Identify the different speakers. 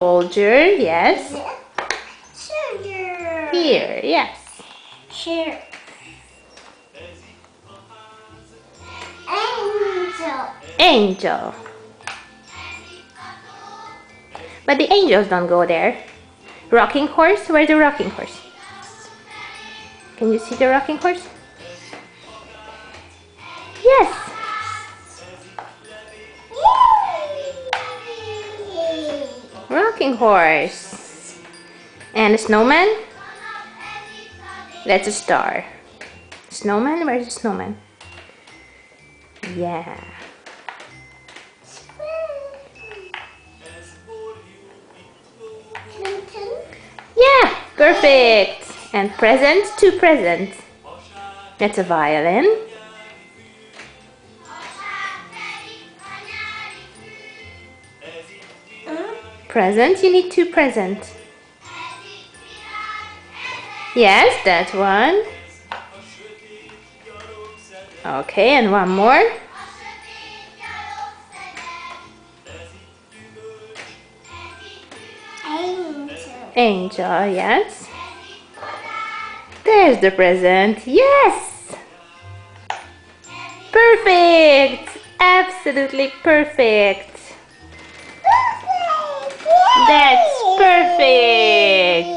Speaker 1: Soldier, yes.
Speaker 2: Sugar.
Speaker 1: Here, yes.
Speaker 2: Here. Angel.
Speaker 1: Angel. But the angels don't go there. Rocking horse? Where's the rocking horse? Can you see the rocking horse? Yes. Rocking horse. And a snowman? That's a star. Snowman? Where's the snowman? Yeah. Yeah, perfect. And present to present. That's a violin. Present, you need two present. Yes, that one. Okay, and one more. Angel, yes. There's the present. Yes! Perfect! Absolutely perfect. That's perfect.